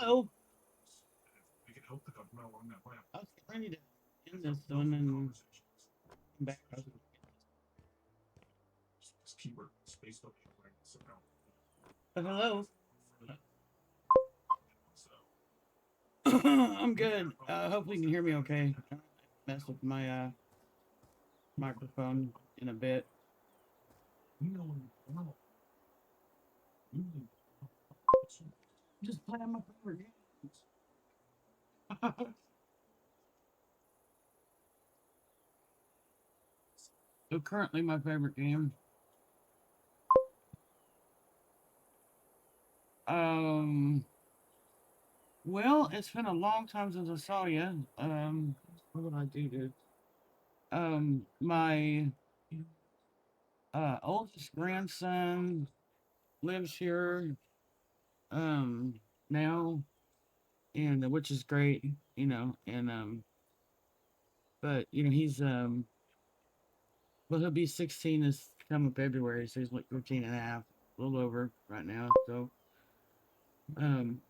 Oh, I was ready to end this one and come back. But hello. I'm good. Hopefully you can hear me okay. I mess with my microphone in a bit. Just playing my favorite games. So currently my favorite game. Um well, it's been a long time since I saw you. What would I do to my oldest grandson lives here now, and which is great, and but he's well, he'll be 16 this coming February, so he's like 13 and a half, a little over right now. So um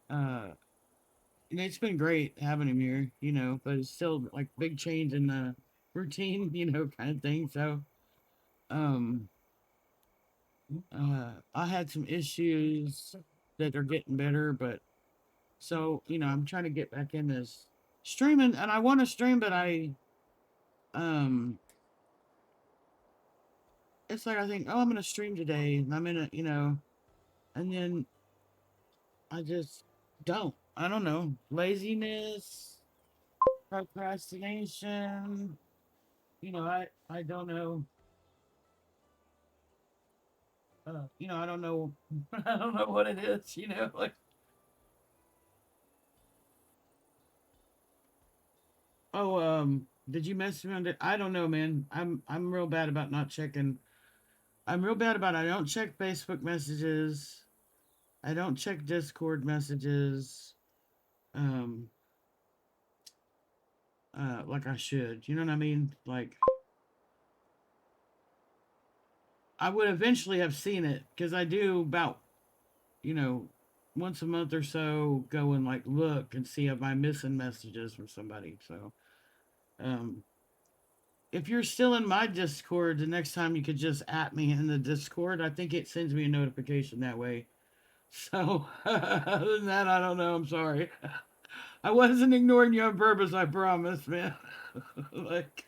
uh it's been great having him here, but it's still like big change in the routine, kind of thing. So um I had some issues that are getting better, but so I'm trying to get back in this streaming, and I want to stream, but um it's like I think, oh, I'm gonna stream today, and I'm in a, and then I just don't. I don't know, laziness, procrastination. I don't know. I don't know. I don't know what it is. Like, oh, did you mess around it? I don't know, man. I'm real bad about not checking. I'm real bad about I don't check Facebook messages. I don't check Discord messages. Um, like I should. You know what I mean? Like, I would eventually have seen it because I do about, you know, once a month or so go and like look and see if I'm missing messages from somebody. So, um, if you're still in my Discord, the next time you could just at me in the Discord. I think it sends me a notification that way. So, other than that, I don't know. I'm sorry. I wasn't ignoring you on purpose, I promise, man. Like,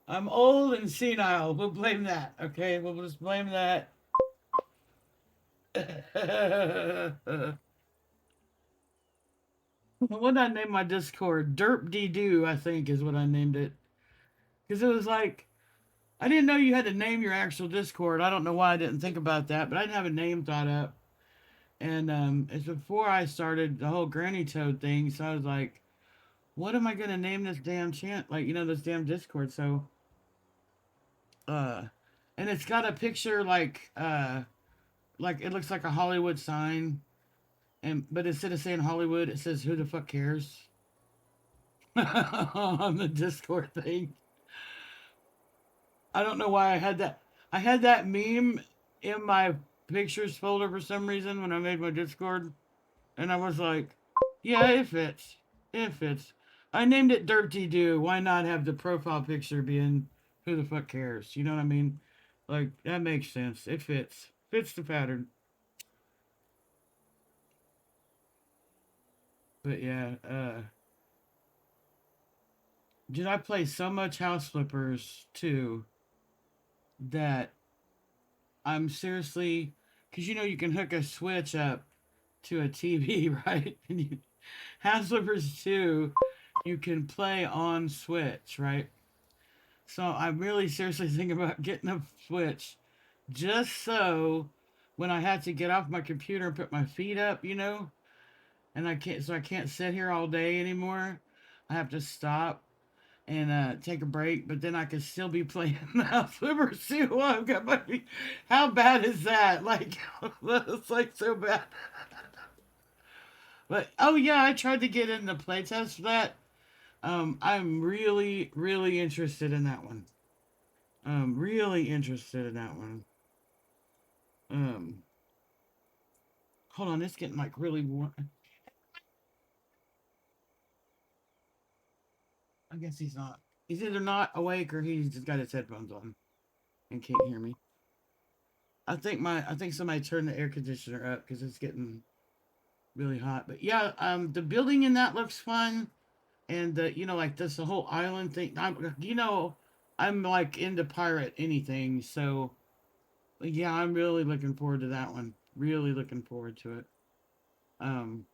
I'm old and senile. We'll blame that, okay? We'll just blame that. What did I name my Discord? Derp de doo, I think, is what I named it. Because it was like, I didn't know you had to name your actual Discord. I don't know why I didn't think about that, but I didn't have a name thought up. And it's before I started the whole Granny Toad thing, so I was like, what am I gonna name this damn chant? Like, this damn Discord. So, uh, and it's got a picture like it looks like a Hollywood sign, and but instead of saying Hollywood, it says "Who the fuck cares?" on the Discord thing. I don't know why I had that. I had that meme in my pictures folder for some reason when I made my Discord, and I was like, "Yeah, it fits. It fits." I named it Dirty Doo. Why not have the profile picture being "Who the fuck cares?" You know what I mean? Like that makes sense. It fits. Fits the pattern. But yeah, did I play so much House Flippers too that I'm seriously, because you can hook a Switch up to a TV, right? And House Flippers 2, you can play on Switch, right? So I'm really seriously thinking about getting a Switch just so when I have to get off my computer and put my feet up, and I can't sit here all day anymore. I have to stop and take a break, but then I could still be playing the House Flippers too while I've got my feet. How bad is that? Like, that's like so bad. But oh yeah, I tried to get in the playtest for that. I'm really, really interested in that one. Really interested in that one. Um, hold on, it's getting like really warm. I guess he's not. He's either not awake or he's just got his headphones on and can't hear me. I think somebody turned the air conditioner up because it's getting really hot. But yeah, the building in that looks fun, and like this the whole island thing. I'm like into pirate anything, so yeah, I'm really looking forward to that one. Really looking forward to it. Um,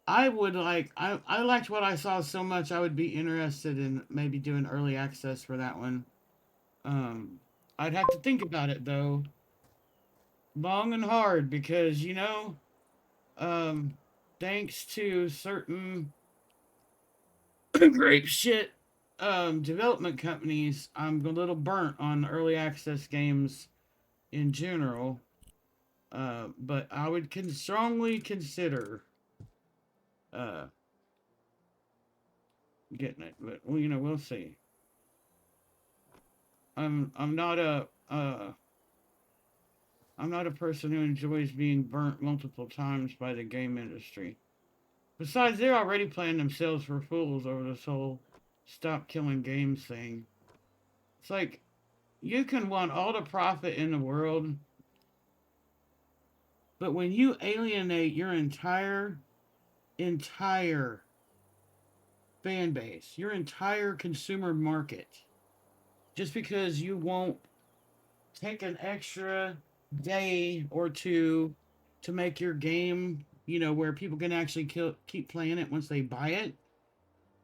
I liked what I saw so much. I would be interested in maybe doing early access for that one. Um, I'd have to think about it though, long and hard because um, thanks to certain great shit development companies, I'm a little burnt on early access games in general. But I would strongly consider uh, getting it. But well, we'll see. I'm not I'm not a person who enjoys being burnt multiple times by the game industry. Besides, they're already playing themselves for fools over this whole stop killing games thing. It's like you can want all the profit in the world, but when you alienate your entire fan base, your entire consumer market, just because you won't take an extra day or two to make your game, where people can actually keep playing it once they buy it,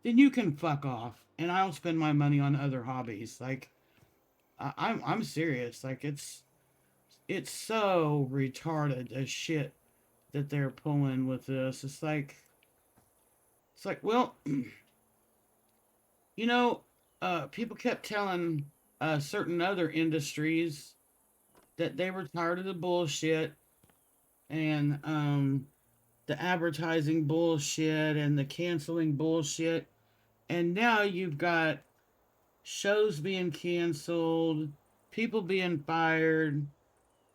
then you can fuck off. And I'll spend my money on other hobbies. Like I'm serious. Like it's so retarded as shit that they're pulling with this. It's like well, you know, people kept telling certain other industries that they were tired of the bullshit and the advertising bullshit and the canceling bullshit. And now you've got shows being canceled, people being fired,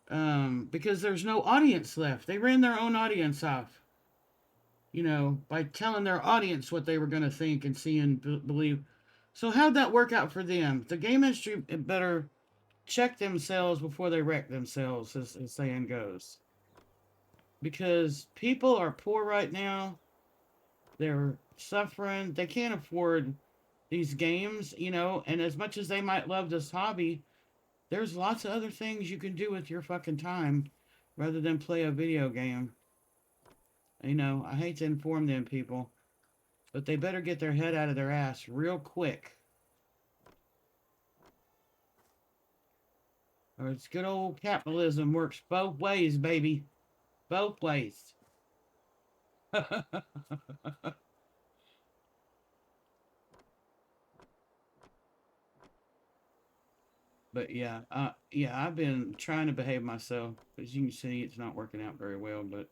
because there's no audience left. They ran their own audience off, by telling their audience what they were going to think and see and believe. So, how'd that work out for them? The game industry better check themselves before they wreck themselves, as the saying goes. Because people are poor right now. They're suffering. They can't afford these games, and as much as they might love this hobby, there's lots of other things you can do with your fucking time rather than play a video game. I hate to inform them people, but they better get their head out of their ass real quick. Or it's good old capitalism works both ways, baby. Both ways. But yeah, I've been trying to behave myself. As you can see, it's not working out very well, but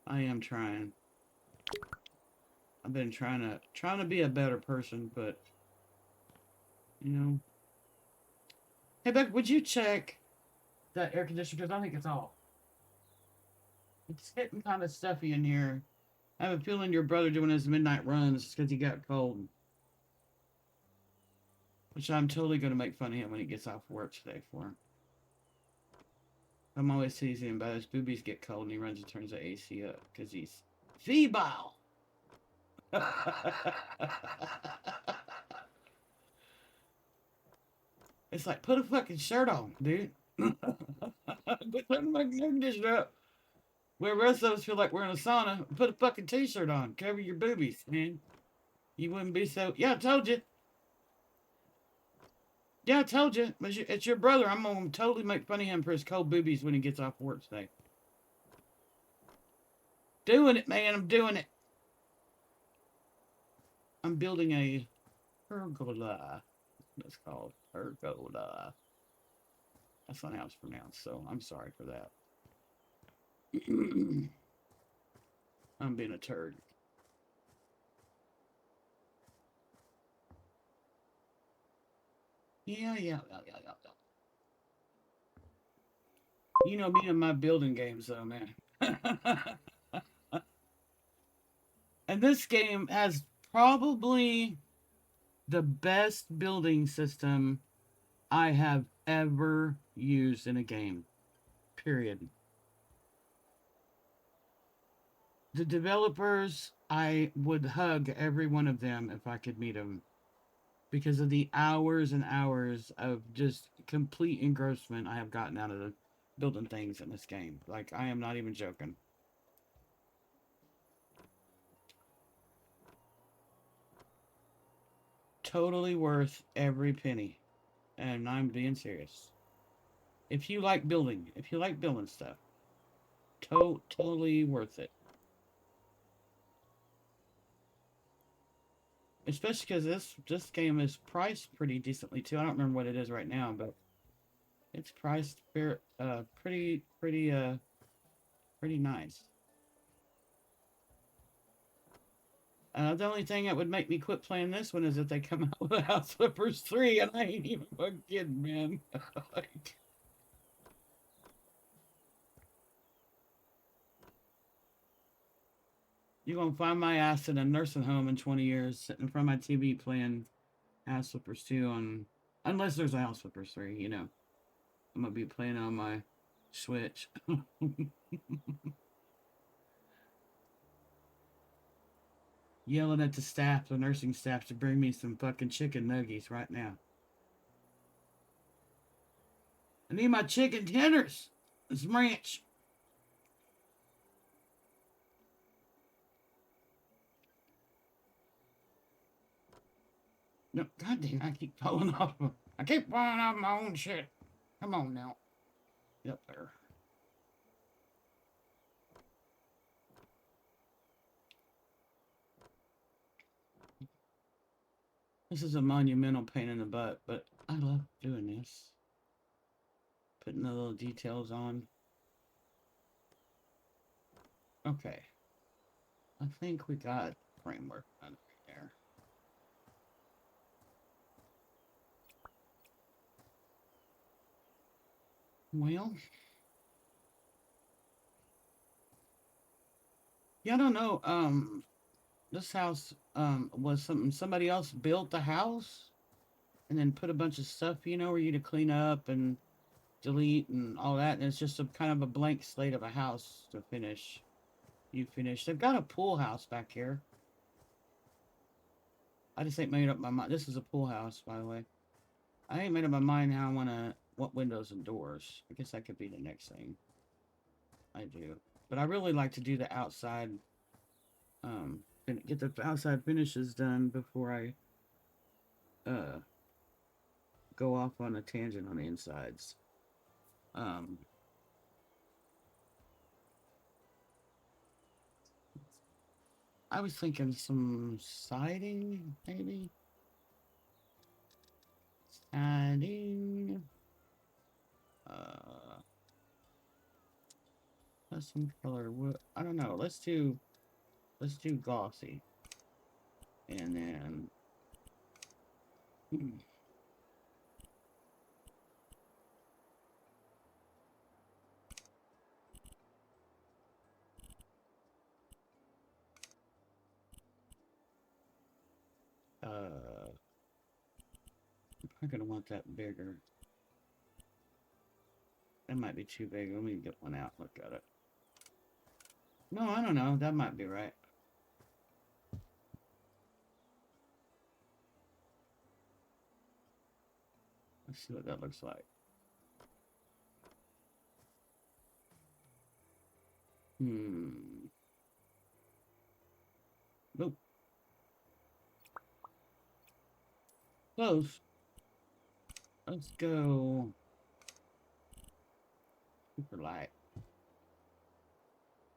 I am trying. I've been trying to be a better person, but you know. Hey, Beck, would you check that air conditioner? Because I think it's off. It's getting kind of stuffy in here. I have a feeling your brother doing his midnight runs because he got cold. Which I'm totally going to make fun of him when he gets off work today for him. I'm always teasing him about his boobies get cold and he runs and turns the AC up because he's feeble. It's like, put a fucking shirt on, dude. Quit putting my air conditioner up. Where the rest of us feel like we're in a sauna, put a fucking t-shirt on. Cover your boobies, man. You wouldn't be so... Yeah, I told you. Yeah, I told you. It's your brother. I'm going to totally make fun of him for his cold boobies when he gets off work today. Doing it, man. I'm doing it. I'm building a pergola. That's called pergola. That's not how it's pronounced, so I'm sorry for that. I'm being a turd. Yeah. You know me and my building games, though, man. And this game has probably the best building system I have ever used in a game. Period. The developers, I would hug every one of them if I could meet them because of the hours and hours of just complete engrossment I have gotten out of the building things in this game. Like, I am not even joking. Totally worth every penny. And I'm being serious. If you like building stuff, totally worth it. Especially because this game is priced pretty decently too. I don't remember what it is right now, but it's priced pretty nice. The only thing that would make me quit playing this one is if they come out with House Flippers 3, and I ain't even fucking kidding, man. Like, you're gonna find my ass in a nursing home in 20 years, sitting in front of my TV playing House Flippers 2 on, unless there's a House Flippers 3, you know. I'm gonna be playing on my Switch. Yelling at the staff, the nursing staff, to bring me some fucking chicken nuggies right now. I need my chicken tenders and some ranch. No, goddamn, I keep falling off. I keep falling off my own shit. Come on now. Yep, there. This is a monumental pain in the butt, but I love doing this. Putting the little details on. Okay. I think we got framework on there. Well, yeah, I don't know. This house was somebody else built the house and then put a bunch of stuff, where you to clean up and delete and all that, and it's just a kind of a blank slate of a house to finish. You finish. They've got a pool house back here. I just ain't made up my mind. This is a pool house, by the way. I ain't made up my mind how I wanna what windows and doors. I guess that could be the next thing I do. But I really like to do the outside and get the outside finishes done before I uh go off on a tangent on the insides. Um I was thinking some siding, maybe. Siding. Uh, custom color. What? I don't know. Let's do glossy, and then I'm gonna want that bigger. That might be too big. Let me get one out. Look at it. No, I don't know. That might be right. Let's see what that looks like. Nope. Close. Let's go super light.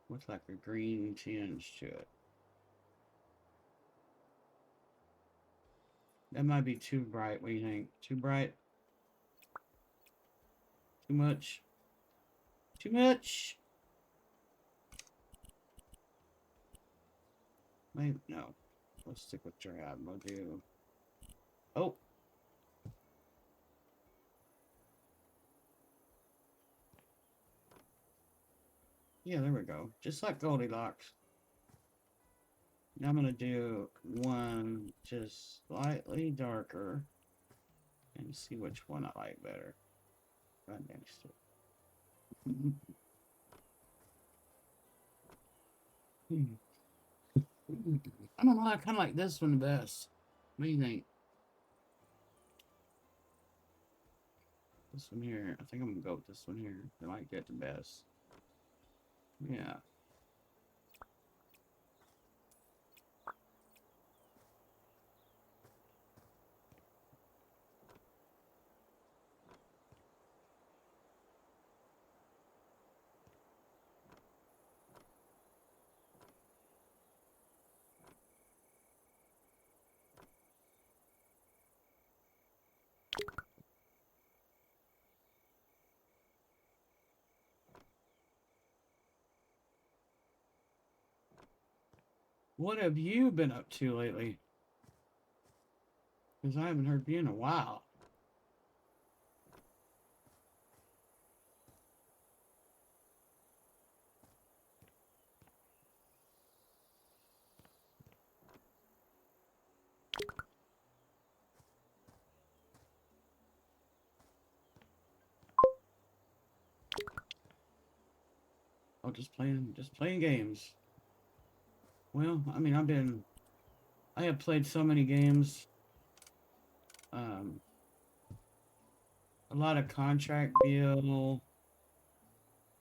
Looks like a green tinge to it. That might be too bright. What do you think? Too bright? Too much? Too much? Maybe no. Let's stick with drab. We'll do. Oh, Yeah, there we go. Just like Goldilocks. Now I'm gonna do one just slightly darker and see which one I like better. Right next to it. I don't know. I kind of like this one best. What do you think? This one here. I think I'm gonna go with this one here. I like that the best. Yeah. What have you been up to lately? Because I haven't heard from you in a while. Oh, just playing games. Well, I mean, I have played so many games. Um, a lot of contract deal.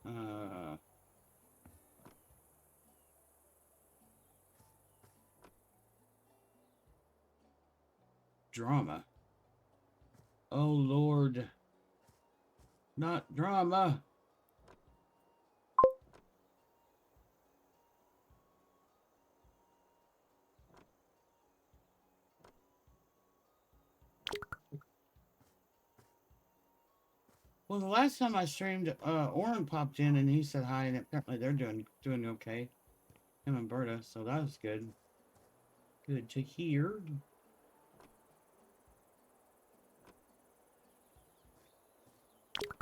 Uh, drama. Oh Lord, not drama. Well, the last time I streamed, Oren popped in and he said hi, and apparently they're doing okay. Him and Berta, so that was good. Good to hear.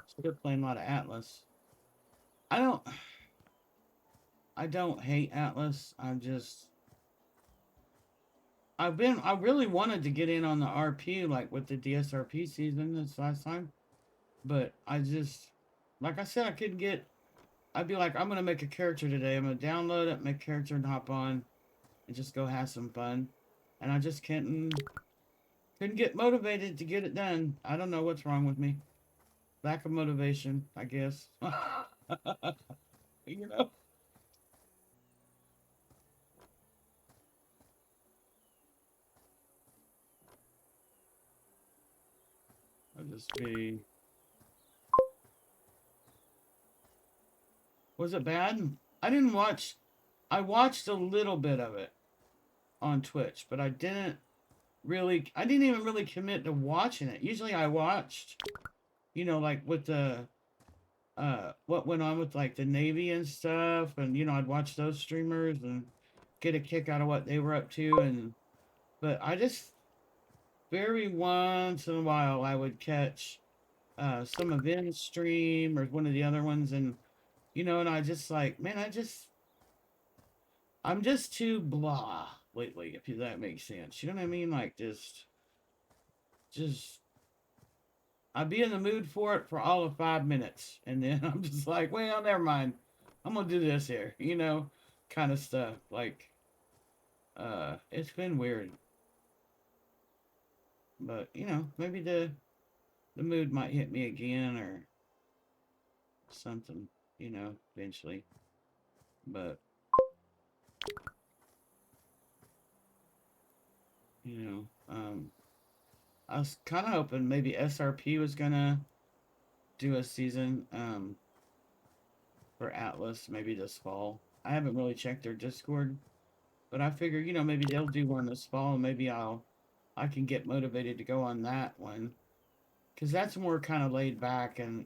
Still playing a lot of Atlas. I don't, I don't hate Atlas. I really wanted to get in on the RP, like with the DSRP season this last time, but like I said, I couldn't get. I'd be like, I'm gonna make a character today. I'm gonna download it, make a character, and hop on, and just go have some fun. And I just couldn't get motivated to get it done. I don't know what's wrong with me. Lack of motivation, I guess. you know, I'll just be. Was it bad? I didn't watch. I watched a little bit of it on Twitch, but I didn't even really commit to watching it. Usually I watched, like with the what went on with like the Navy and stuff, and I'd watch those streamers and get a kick out of what they were up to, and but I just very once in a while I would catch some event stream or one of the other ones, and and I just like, man, I'm just too blah lately, if that makes sense. You know what I mean? Like just I'd be in the mood for it for all of 5 minutes, and then I'm just like, well, never mind. I'm gonna do this here, kind of stuff. Like, it's been weird, but maybe the mood might hit me again or something, eventually. But I was kind of hoping maybe SRP was gonna do a season for Atlas maybe this fall. I haven't really checked their Discord, but I figure maybe they'll do one this fall, and maybe I can get motivated to go on that one because that's more kind of laid back and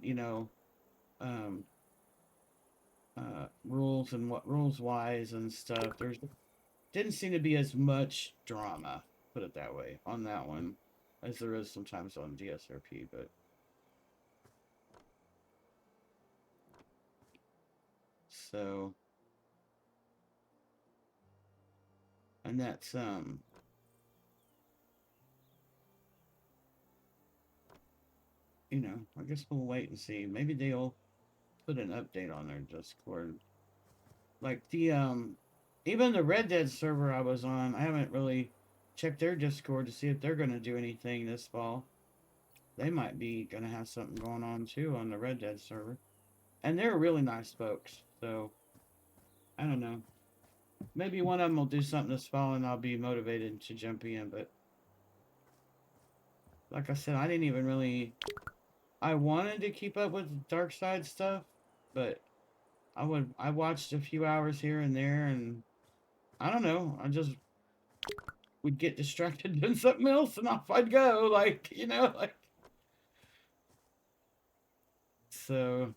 um, rules and what rules wise and stuff. There's didn't seem to be as much drama, put it that way, on that one as there is sometimes on DSRP. But So, and that's I guess we'll wait and see. Maybe they'll put an update on their Discord. Like the even the Red Dead server I was on, I haven't really checked their Discord to see if they're gonna do anything this fall. They might be gonna have something going on too on the Red Dead server. And they're really nice folks, so I don't know. Maybe one of them will do something this fall and I'll be motivated to jump in, but like I said, I didn't even really I wanted to keep up with dark side stuff, but I watched a few hours here and there and I don't know, I just would get distracted doing something else and off I'd go, like so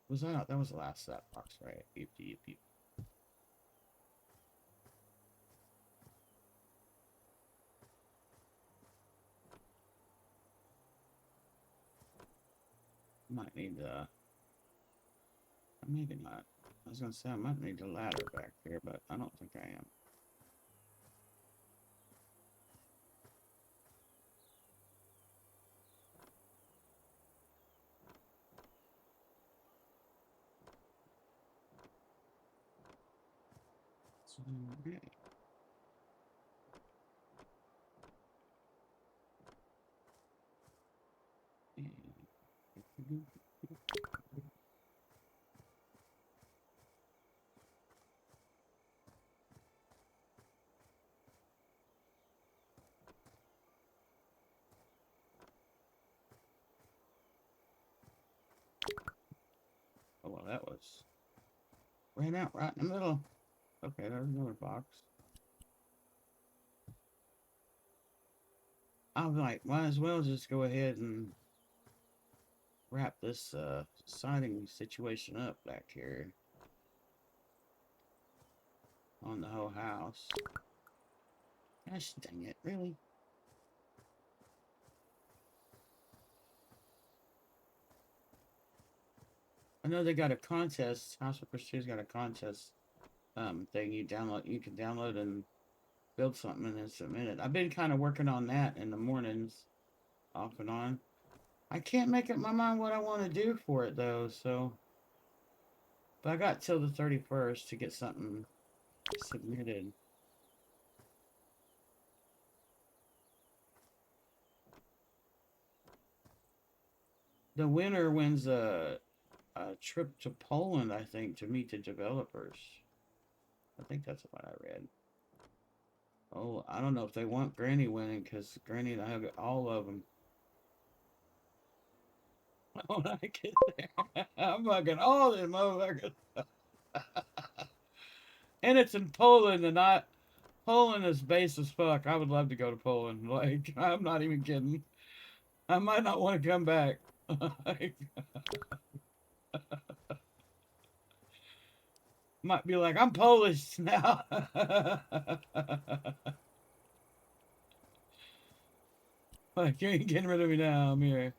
was that was the last that box, right? Beep, beep, beep. Might need maybe not. I was gonna say I might need a ladder back here, but I don't think I am. Okay. Oh well, that was ran out right in the middle. Okay, there's another box. I was like, might as well just go ahead and wrap this siding situation up back here on the whole house. Gosh dang it, really? I know they got a contest. House of Pursuit's got a contest thing you can download and build something and then submit it. I've been kind of working on that in the mornings, off and on. I can't make up my mind what I want to do for it though, so but I got till the 31st to get something submitted. The winner wins a trip to Poland, I think, to meet the developers. I think that's what I read. Oh, I don't know if they want Granny winning because Granny and I have all of them. When I get there, I'm fucking all them motherfuckers. And it's in Poland, and Poland is base as fuck. I would love to go to Poland. Like, I'm not even kidding. I might not want to come back. Like, might be like, I'm Polish now. Like, you ain't getting rid of me now. I'm here.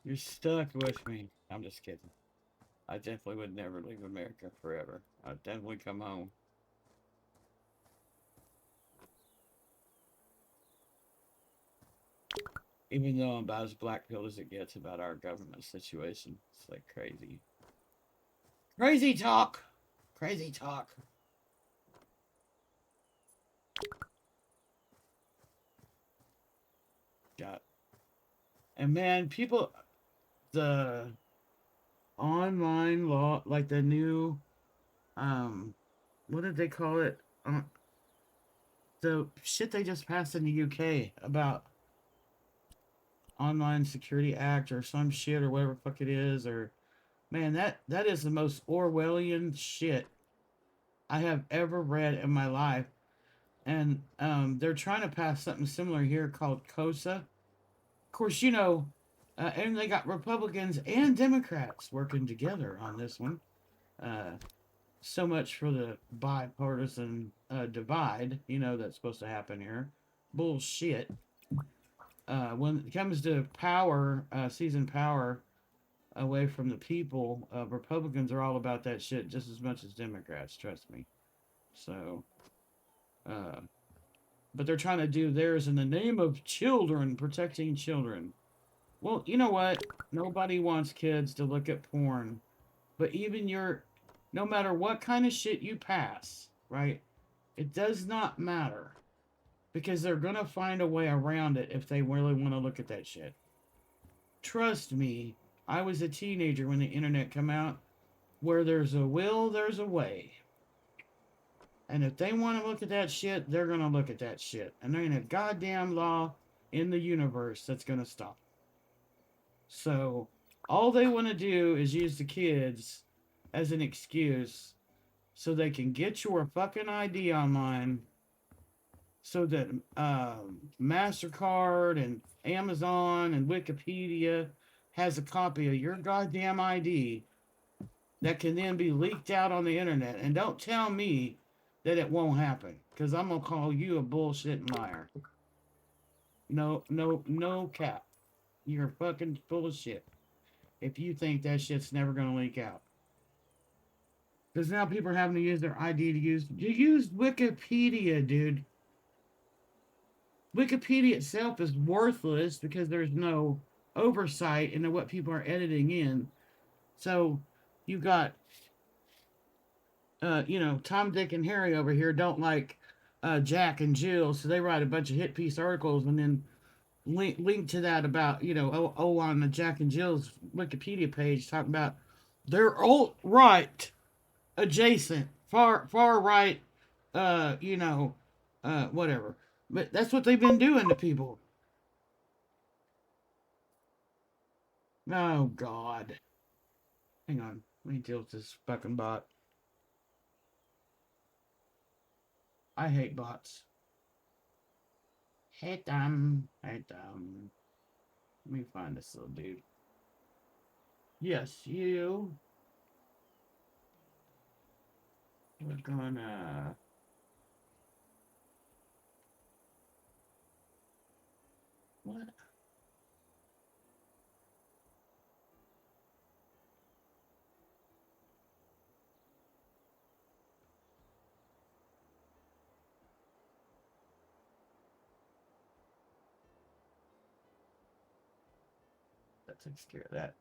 You're stuck with me. I'm just kidding. I definitely would never leave America forever. I'd definitely come home. Even though I'm about as black-pilled as it gets about our government situation. It's like crazy. Crazy talk! Crazy talk. God. And man, people, the online law, like the new, what did they call it? The shit they just passed in the UK about Online Security Act or some shit or whatever fuck it is, or man, that is the most Orwellian shit I have ever read in my life. And they're trying to pass something similar here called COSA. Of course, and they got Republicans and Democrats working together on this one. Uh, So much for the bipartisan divide, that's supposed to happen here. Bullshit. When it comes to power, seizing power away from the people, Republicans are all about that shit just as much as Democrats, trust me. So, uh, but they're trying to do theirs in the name of children, protecting children. Well, you know what? Nobody wants kids to look at porn. But even no matter what kind of shit you pass, right? It does not matter because they're going to find a way around it if they really want to look at that shit. Trust me, I was a teenager when the internet came out. Where there's a will, there's a way. And if they want to look at that shit, they're going to look at that shit. And there ain't a goddamn law in the universe that's going to stop. So, all they want to do is use the kids as an excuse so they can get your fucking ID online so that MasterCard and Amazon and Wikipedia has a copy of your goddamn ID that can then be leaked out on the internet. And don't tell me that it won't happen because I'm going to call you a bullshit liar. No, no, no cap. You're fucking full of shit if you think that shit's never going to leak out. Because now people are having to use their ID to use Wikipedia, dude. Wikipedia itself is worthless because there's no oversight into what people are editing in. So you got, Tom, Dick, and Harry over here don't like Jack and Jill, so they write a bunch of hit piece articles and then link to that about, on the Jack and Jill's Wikipedia page talking about they're alt right adjacent, far right, whatever. But that's what they've been doing to people. Oh God. Hang on. Let me deal with this fucking bot. I hate bots. Hate them. Hate them. Let me find this little dude. Yes, you. We're gonna. What? That takes care of that.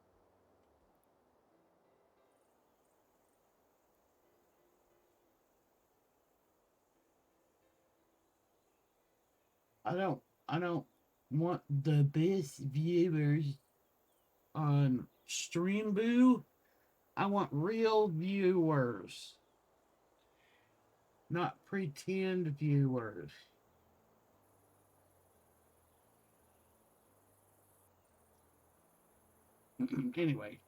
I don't. I don't want the best viewers on Streamboo. I want real viewers, not pretend viewers. Anyway,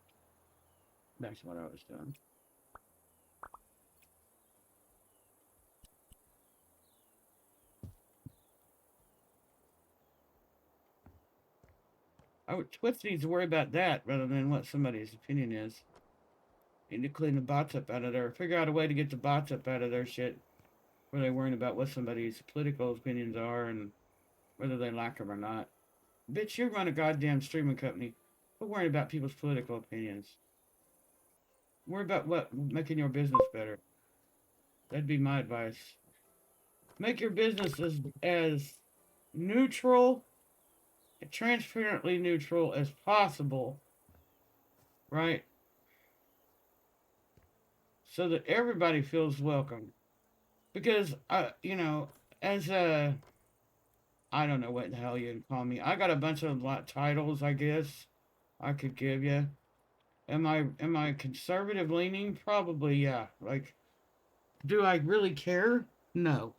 back to what I was doing. Twitch needs to worry about that rather than what somebody's opinion is. Need to clean the bots up out of there. Figure out a way to get the bots up out of their shit. Where they're worrying about what somebody's political opinions are and whether they like them or not. Bitch, you run a goddamn streaming company. Quit worrying about people's political opinions. Worry about what making your business better. That'd be my advice. Make your business as neutral, transparently neutral as possible, right? So that everybody feels welcome. Because as a I don't know what the hell you'd call me. I got a bunch of titles, I guess I could give you. Am I conservative leaning? Probably, yeah. Like, do I really care? No.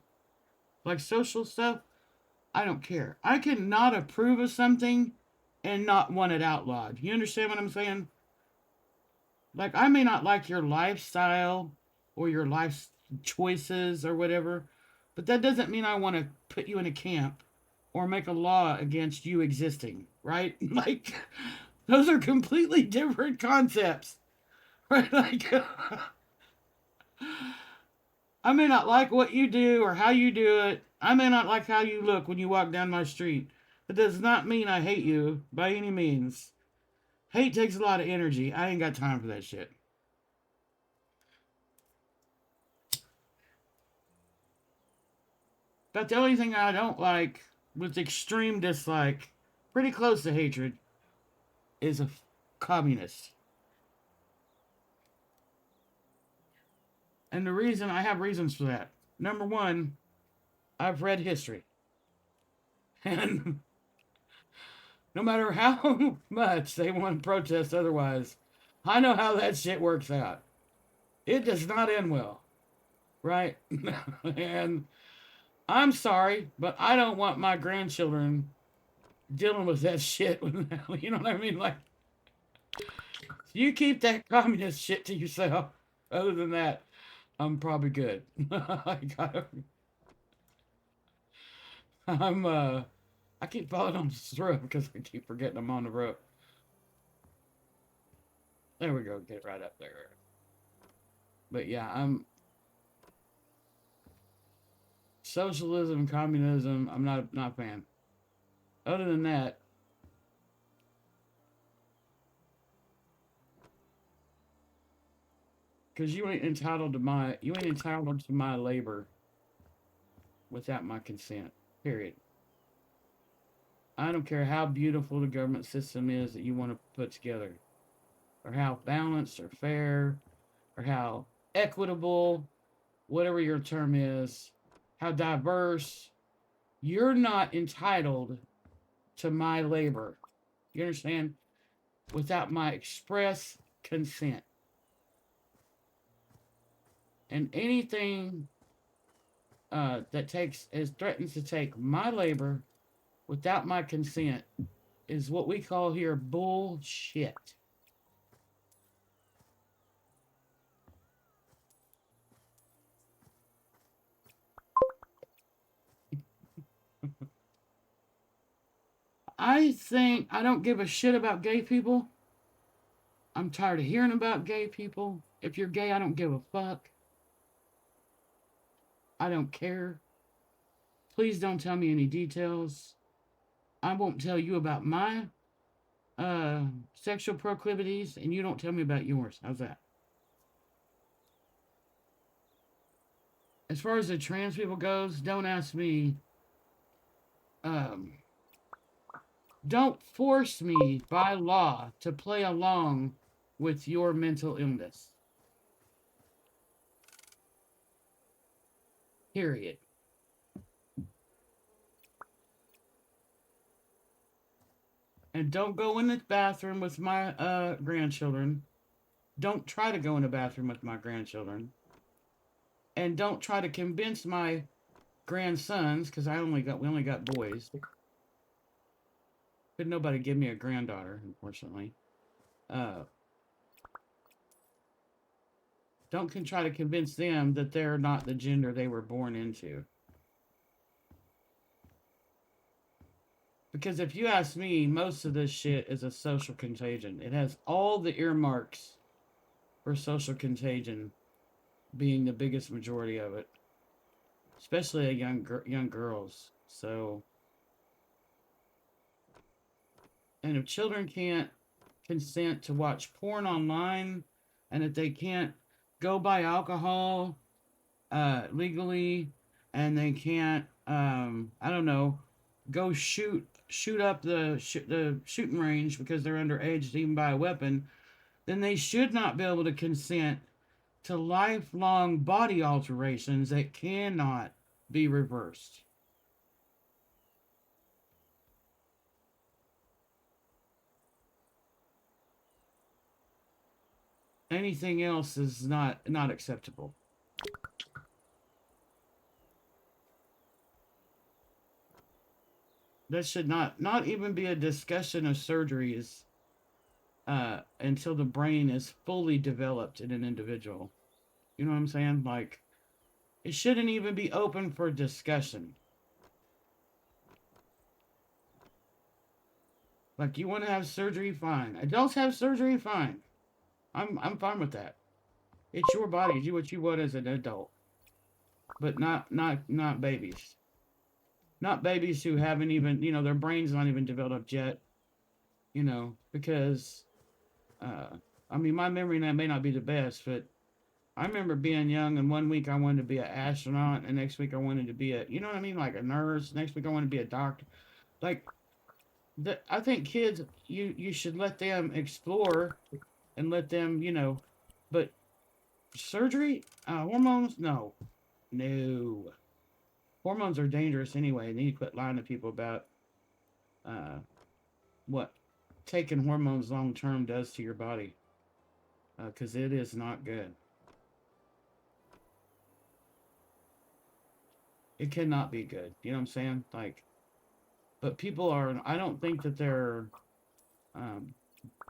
Like social stuff, I don't care. I can not approve of something and not want it outlawed. You understand what I'm saying? Like, I may not like your lifestyle or your life choices or whatever, but that doesn't mean I want to put you in a camp or make a law against you existing, right? Like, those are completely different concepts, right? Like, I may not like what you do or how you do it. I may not like how you look when you walk down my street. It does not mean I hate you by any means. Hate takes a lot of energy. I ain't got time for that shit. But the only thing I don't like with extreme dislike, pretty close to hatred, is a communist. And the reason I have reasons for that. Number one, I've read history. And no matter how much they want to protest otherwise, I know how that shit works out. It does not end well, right? And I'm sorry, but I don't want my grandchildren dealing with that shit. You know what I mean? Like, you keep that communist shit to yourself. Other than that, I'm probably good. I'm I keep falling on the rope because I keep forgetting I'm on the rope. There we go, get right up there. But yeah, I'm socialism, communism. I'm not a fan. Other than that, because you ain't entitled to my labor without my consent. Period. I don't care how beautiful the government system is that you want to put together, or how balanced or fair, or how equitable, whatever your term is, how diverse. You're not entitled to my labor. You understand? Without my express consent. And anything that threatens to take my labor without my consent is what we call here bullshit. I think I don't give a shit about gay people. I'm tired of hearing about gay people. If you're gay, I don't give a fuck. I don't care. Please don't tell me any details. I won't tell you about my sexual proclivities, and you don't tell me about yours. How's that? As far as the trans people goes, don't ask me. Um, don't force me by law to play along with your mental illness. Period. And don't go in the bathroom with my grandchildren. Don't try to go in the bathroom with my grandchildren. And don't try to convince my grandsons, because we only got boys. Could nobody give me a granddaughter, unfortunately. Uh, don't try to convince them that they're not the gender they were born into. Because if you ask me, most of this shit is a social contagion. It has all the earmarks for social contagion being the biggest majority of it, especially young girls. So, and if children can't consent to watch porn online, and if they can't go buy alcohol legally, and they can't I don't know, go shoot up the shooting range because they're underage to even buy a weapon, then they should not be able to consent to lifelong body alterations that cannot be reversed. Anything else is not acceptable. That should not even be a discussion of surgeries until the brain is fully developed in an individual. You know what I'm saying? Like, it shouldn't even be open for discussion. Like, you want to have surgery, fine. Adults have surgery, fine. I'm fine with that. It's your body. Do what you want as an adult, but not babies. Not babies who haven't even, their brains not even developed yet. Because I mean, my memory that may not be the best, but I remember being young, and one week I wanted to be an astronaut, and next week I wanted to be you know what I mean, like a nurse. Next week I wanted to be a doctor. Like I think kids, you should let them explore and let them, but surgery, hormones, no, no. Hormones are dangerous anyway. They need to quit lying to people about uh, what taking hormones long term does to your body, because it is not good. It cannot be good. You know what I'm saying? Like, but people are. I don't think that they're. Um,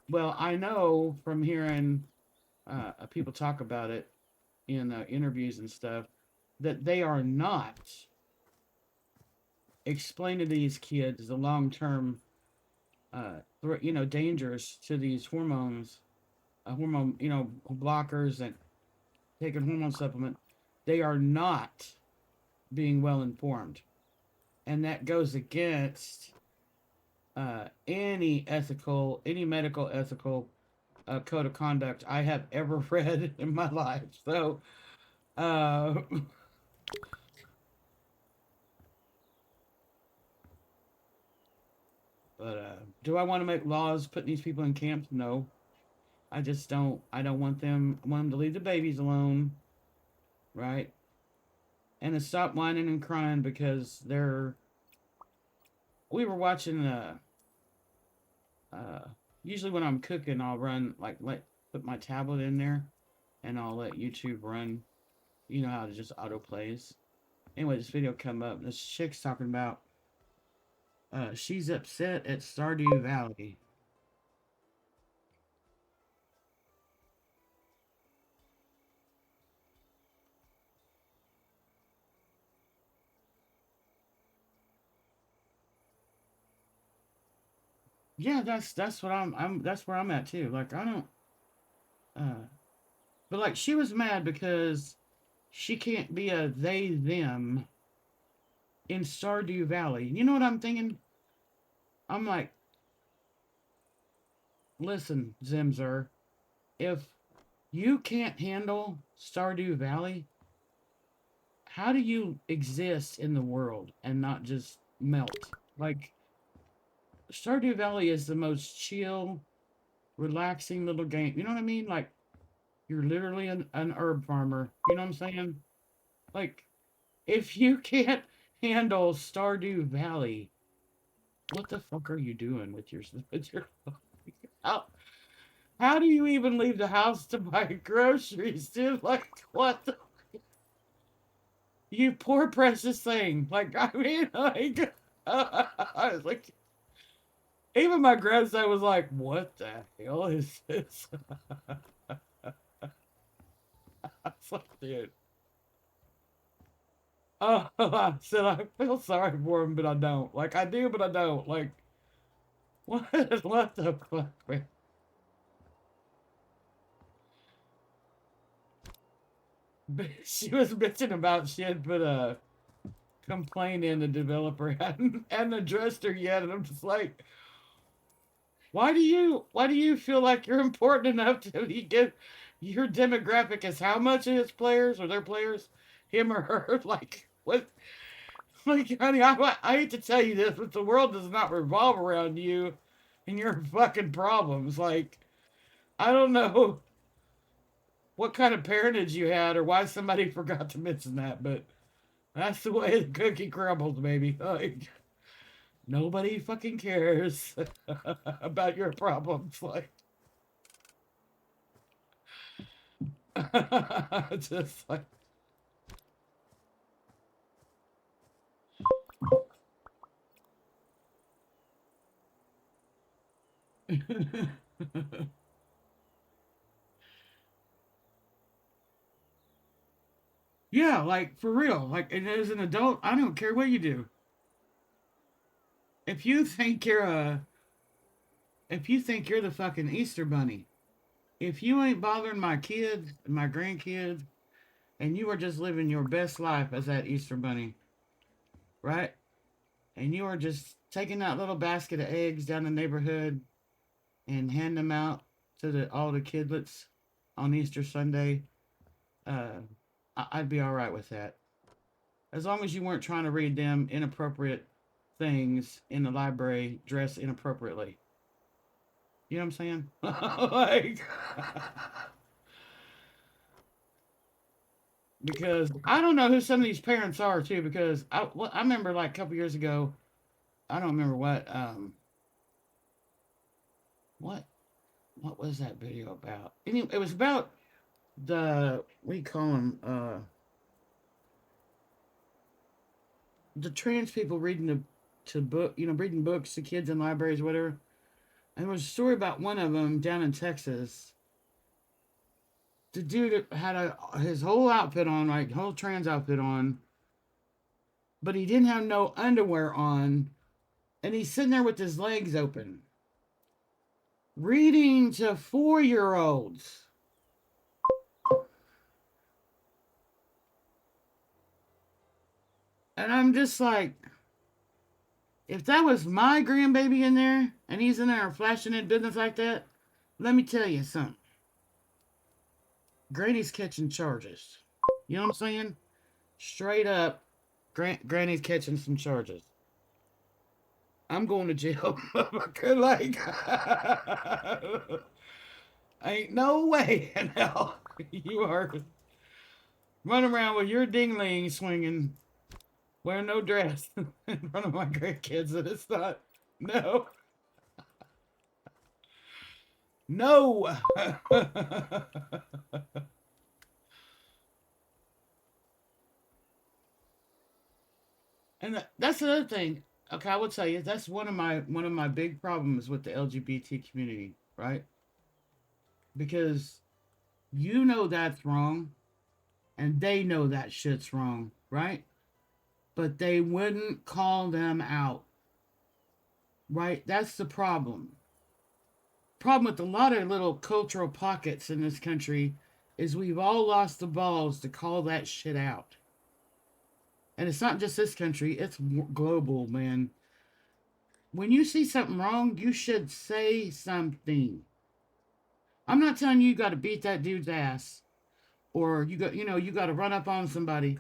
well, I know from hearing people talk about it in interviews and stuff that they are not explaining to these kids the long term, dangers to these hormones, hormone, blockers and taking hormone supplement. They are not being well informed, and that goes against any medical ethical code of conduct I have ever read in my life. So, uh, but do I want to make laws putting these people in camps? No, I just don't. I don't want them. I want them to leave the babies alone, right? And to stop whining and crying because they're. We were watching uh, usually when I'm cooking, I'll run like let put my tablet in there, and I'll let YouTube run. You know how it just auto plays. Anyway, this video come up. This chick's talking about she's upset at Stardew Valley. Yeah, that's what I'm that's where I'm at too. Like I don't uh but like she was mad because she can't be a they them in Stardew Valley. You know what I'm thinking? I'm like, listen, Zimzer, if you can't handle Stardew Valley, how do you exist in the world and not just melt? Like Stardew Valley is the most chill, relaxing little game. You know what I mean? Like you're literally an herb farmer. You know what I'm saying? Like if you can't handle Stardew Valley, what the fuck are you doing with your how how do you even leave the house to buy groceries, dude? Like what the you poor precious thing. Like I mean like I was like even my grandson was like, what the hell is this? I was like, dude. Oh, I said I feel sorry for him, but I don't. Like I do, but I don't. Like what? What the fuck, man? She was bitching about shit, but complaining the developer hadn't addressed her yet, and I'm just like, why do you feel like you're important enough to get your demographic is how much of his players or their players, him or her? Like what? Like honey, I hate to tell you this, but the world does not revolve around you and your fucking problems. Like I don't know what kind of parentage you had or why somebody forgot to mention that, but that's the way the cookie crumbles, baby. Like, nobody fucking cares about your problems. Like, just like, yeah, like for real. Like, and as an adult, I don't care what you do. If you think you're a, if you think you're the fucking Easter bunny if you ain't bothering my kids and my grandkids, and you are just living your best life as that Easter bunny, right? And you are just taking that little basket of eggs down the neighborhood and hand them out to all the kidlets on Easter Sunday, uh, I'd be all right with that. As long as you weren't trying to read them inappropriate things in the library dressed inappropriately. You know what I'm saying? Like, because I don't know who some of these parents are too. Because I remember like a couple years ago, I don't remember what what was that video about? Anyway, it was about the we call them the trans people reading the to book, reading books to kids in libraries, whatever. And there was a story about one of them down in Texas. The dude had his whole outfit on, like whole trans outfit on, but he didn't have no underwear on, and he's sitting there with his legs open, reading to 4-year olds. And I'm just like, if that was my grandbaby in there and he's in there flashing in business like that, let me tell you something. Granny's catching charges. You know what I'm saying? Straight up, Granny's catching some charges. I'm going to jail. Like, ain't no way in hell you are running around with your dingling swinging, wearing no dress in front of my grandkids. That it's not. No. No. And that's another thing. Okay, I would tell you that's one of my big problems with the LGBT community, right? Because you know that's wrong, and they know that shit's wrong, right? But they wouldn't call them out, right? That's the problem. Problem with a lot of little cultural pockets in this country is we've all lost the balls to call that shit out. And it's not just this country, it's global, man. When you see something wrong, you should say something. I'm not telling you got to beat that dude's ass or you got to run up on somebody,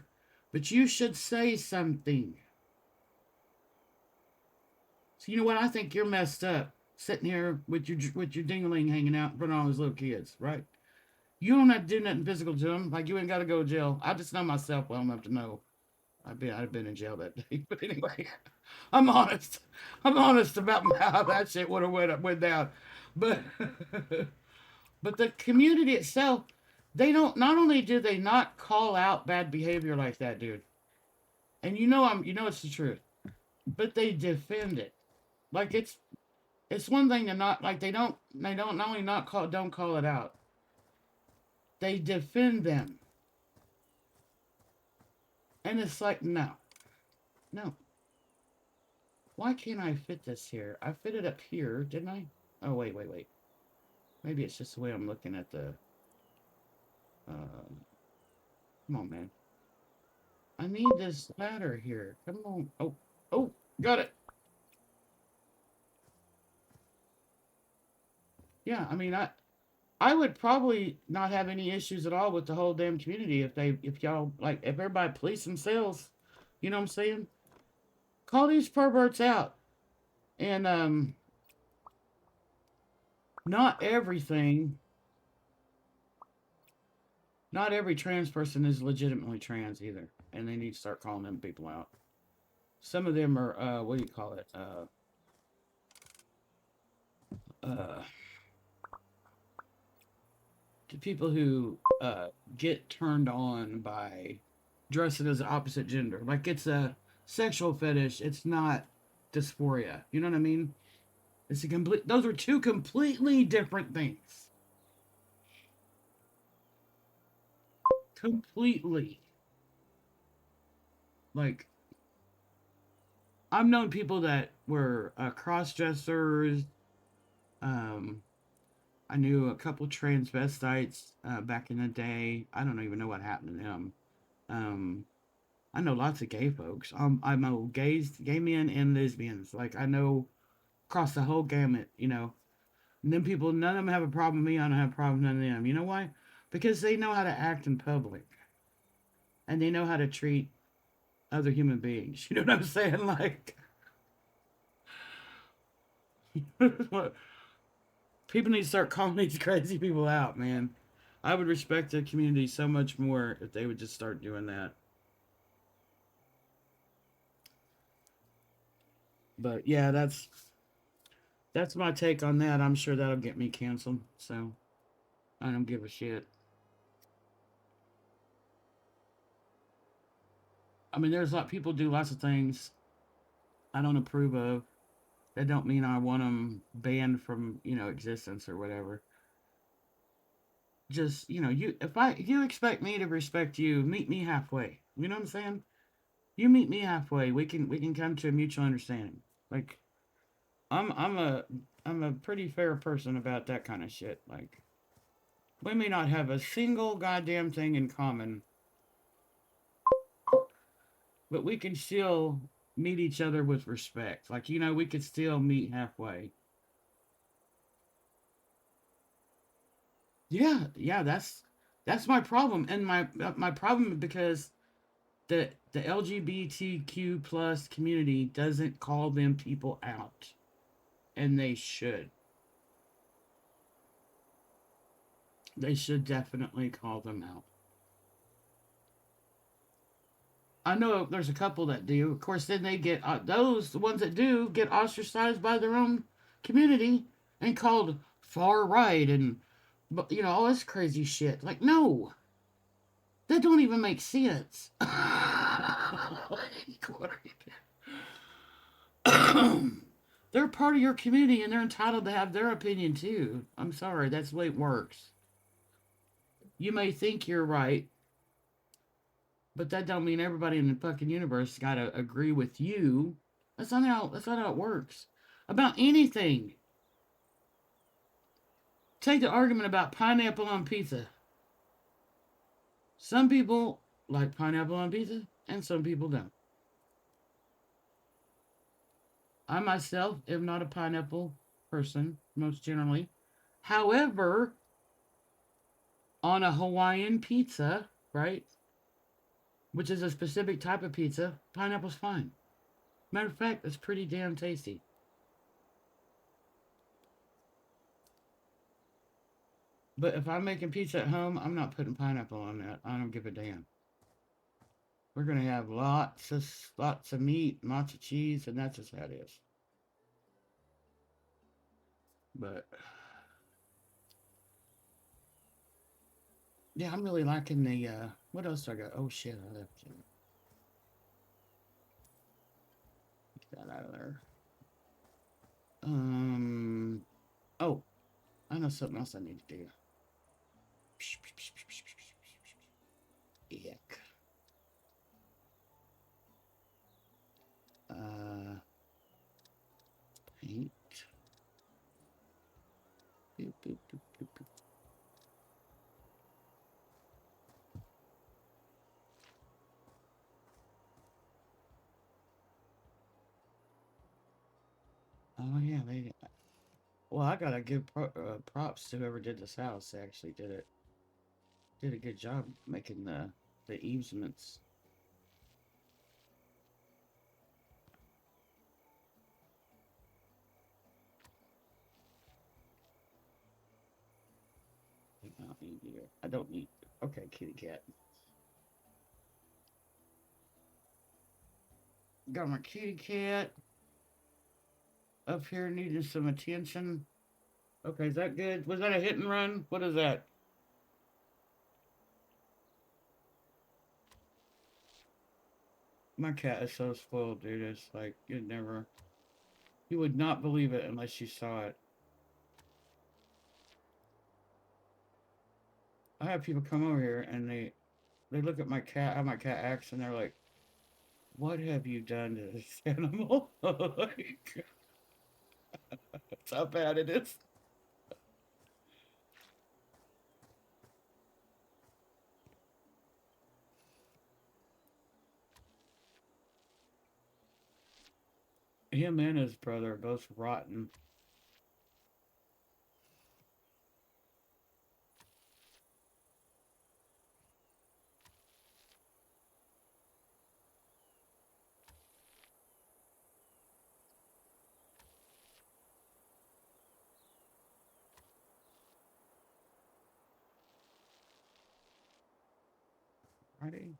but you should say something. So you know what? I think you're messed up sitting here with your dingling hanging out in front of all those little kids, right? You don't have to do nothing physical to them. Like you ain't got to go to jail. I just know myself well enough to know I'd been in jail that day. But anyway, I'm honest. I'm honest about how that shit would have went down. But but the community itself, they don't. Not only do they not call out bad behavior like that, dude, and it's the truth, but they defend it. Like it's one thing to not like they don't not only not call don't call it out, they defend them, and it's like no, why can't I fit this here? I fit it up here, didn't I? Oh wait. Maybe it's just the way I'm looking at the. Uh, Come on, man. I need this ladder here. Come on. Oh, got it. Yeah, I mean, I would probably not have any issues at all with the whole damn community if y'all like if everybody police themselves. You know what I'm saying? Call these perverts out. And not everything, not every trans person is legitimately trans either, and they need to start calling them people out. Some of them are what do you call it? Uh, to people who get turned on by dressing as the opposite gender. Like it's a sexual fetish. It's not dysphoria. You know what I mean? It's a complete. Those are two completely different things. Completely. Like I've known people that were cross dressers. Um, I knew a couple transvestites back in the day. I don't even know what happened to them. Um, I know lots of gay folks. I know gays, gay men, and lesbians. Like I know across the whole gamut. And then people, none of them have a problem with me. I don't have a problem with none of them. You know why? Because they know how to act in public, and they know how to treat other human beings. You know what I'm saying? Like, people need to start calling these crazy people out, man. I would respect the community so much more if they would just start doing that. But yeah, that's my take on that. I'm sure that'll get me canceled. So I don't give a shit. I mean, there's a lot people do lots of things I don't approve of. That don't mean I want them banned from existence or whatever. Just you if you expect me to respect you, meet me halfway. You know what I'm saying? You meet me halfway. We can come to a mutual understanding. Like I'm a I'm a pretty fair person about that kind of shit. Like we may not have a single goddamn thing in common, but we can still meet each other with respect. Like we could still meet halfway. Yeah, yeah, that's my problem, and my problem because the LGBTQ plus community doesn't call them people out, and they should. They should definitely call them out. I know there's a couple that do. Of course, then they get those the ones that do get ostracized by their own community and called far right and all this crazy shit. Like no, that don't even make sense. They're part of your community and they're entitled to have their opinion too. I'm sorry, that's the way it works. You may think you're right, but that don't mean everybody in the fucking universe got to agree with you. That's not how it works. About anything. Take the argument about pineapple on pizza. Some people like pineapple on pizza, and some people don't. I myself am not a pineapple person, most generally. However, on a Hawaiian pizza, right, which is a specific type of pizza, pineapple's fine. Matter of fact, it's pretty damn tasty. But if I'm making pizza at home, I'm not putting pineapple on that. I don't give a damn. We're gonna have lots of meat, lots of cheese, and that's just how it is. But yeah, I'm really liking the. What else do I got? Oh shit, I left that out of there. Um. Oh, I know something else I need to do. Ick. Uh, paint. Boop, boop, boop, boop, boop. Oh yeah, they. Well, I gotta give props to whoever did this house. They actually did a good job making the easements. I don't need you. I don't need. Okay, kitty cat. Got my kitty cat up here needing some attention. Okay, is that good? Was that a hit and run? What is that? My cat is so spoiled, dude. It's like you'd never, you would not believe it unless you saw it. I have people come over here and they look at my cat, how my cat acts, and they're like, "What have you done to this animal?" Like, that's how bad it is. Him and his brother are both rotten. Ready?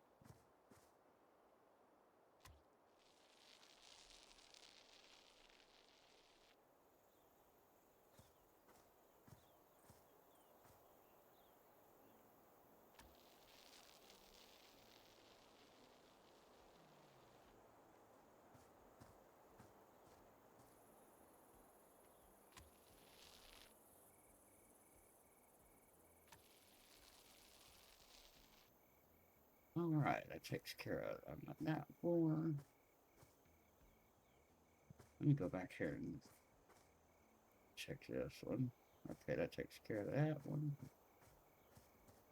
All right, that takes care of that one. Let me go back here and check this one. Okay, that takes care of that one.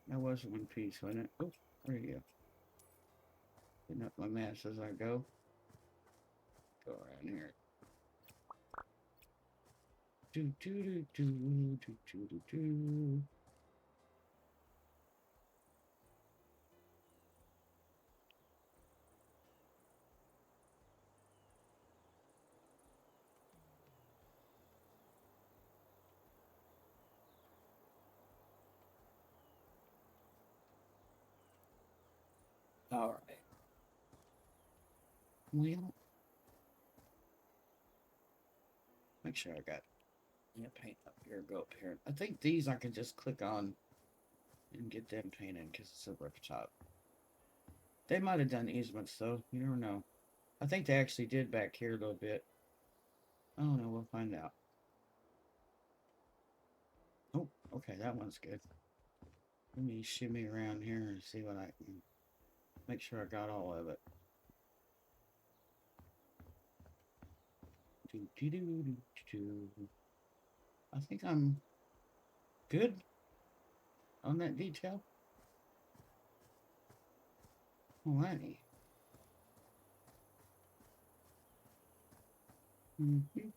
That was one piece, wasn't it? Oh, there you go. Putting up my mass as I go. Go around here. Do do do do do do do do. All right. Well, make sure I got paint up here. Go up here. I think these I can just click on and get them painted because it's a rooftop. They might have done easements though. You never know. I think they actually did back here a little bit. I don't know. We'll find out. Oh, okay. That one's good. Let me shimmy around here and see what I can. Make sure I got all of it. Do, do, do, do, do. I think I'm good on that detail. Alrighty. Mm-hmm.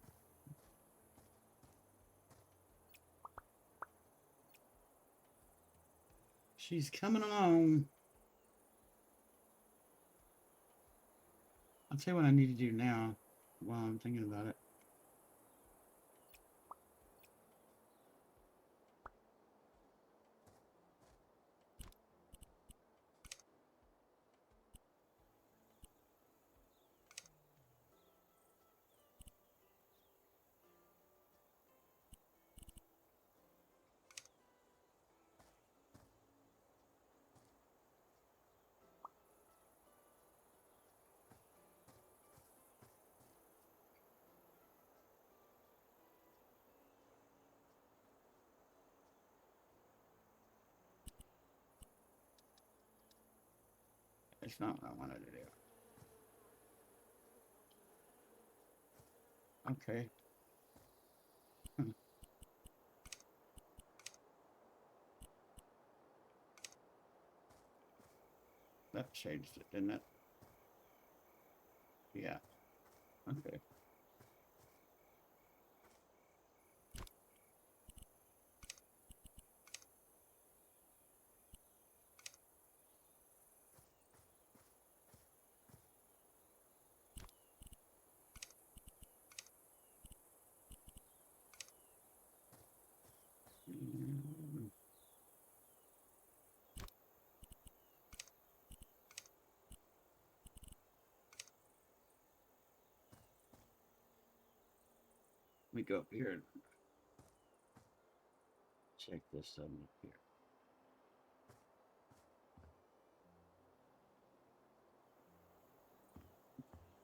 She's coming along. I'll tell you what I need to do now while I'm thinking about it. It's not what I wanted to do. Okay. That changed it, didn't it? Yeah. Okay. Let me go up here and check this up here.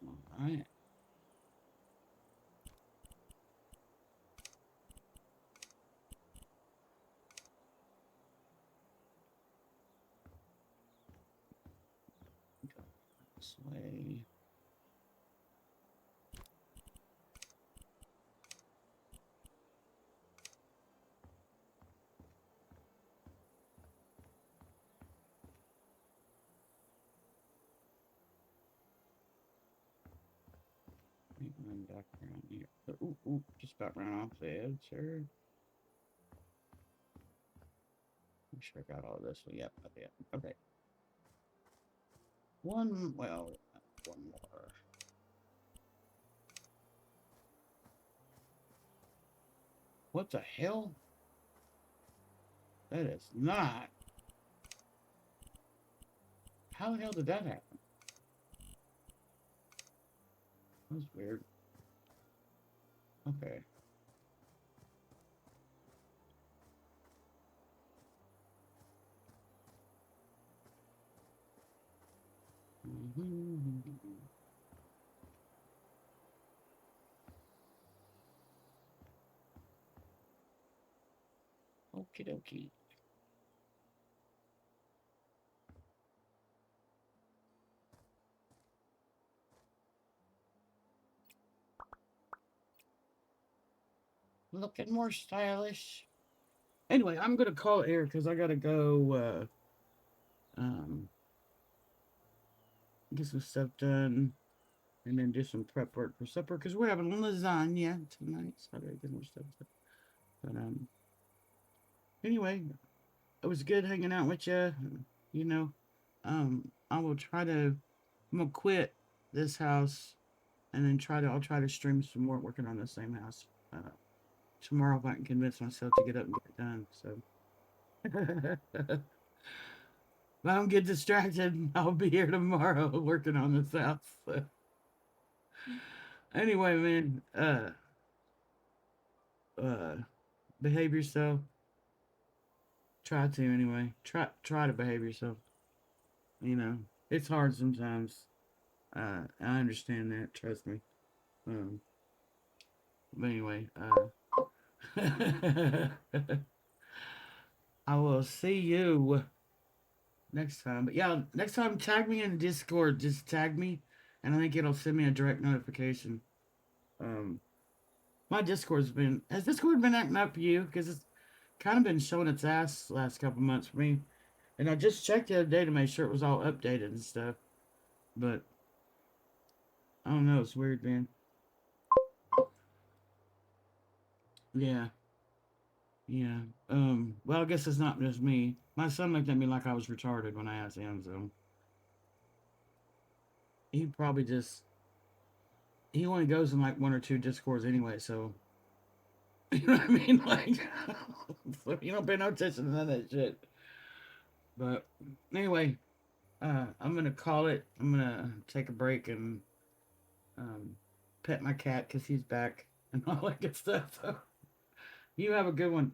All right. Go this way. Run back around here. Ooh, ooh, just about ran off the edge, sir. Make sure I got all this. Yep, I did. Okay. Well, one more. What the hell? That is not. How the hell did that happen? That was weird. Okay. Okie dokie. Looking more stylish. Anyway, I'm gonna call it here because I gotta go get some stuff done and then do some prep work for supper because we're having lasagna tonight. So I gotta get more stuff done. But anyway, it was good hanging out with you. You know, I will try to. I'm gonna quit this house and then I'll try to stream some more working on the same house tomorrow if I can convince myself to get up and get it done. So. If I don't get distracted, I'll be here tomorrow working on this house. So. Anyway, man, uh, behave yourself. Try to anyway. Try to behave yourself. You know, it's hard sometimes. I understand that. Trust me. Um, but anyway, I will see you next time. But yeah, next time tag me in Discord. Just tag me, and I think it'll send me a direct notification. Um, my Discord's been has Discord been acting up for you? Because it's kind of been showing its ass the last couple months for me. And I just checked the other day to make sure it was all updated and stuff. But I don't know, it's weird, man. Yeah, yeah. Well, I guess it's not just me. My son looked at me like I was retarded when I asked him, so he probably just he only goes in like one or two discords anyway, so you know what I mean? Like so you don't pay no attention to none of that shit. But anyway, I'm gonna call it. I'm gonna take a break and um, pet my cat because he's back and all that good stuff. So you have a good one.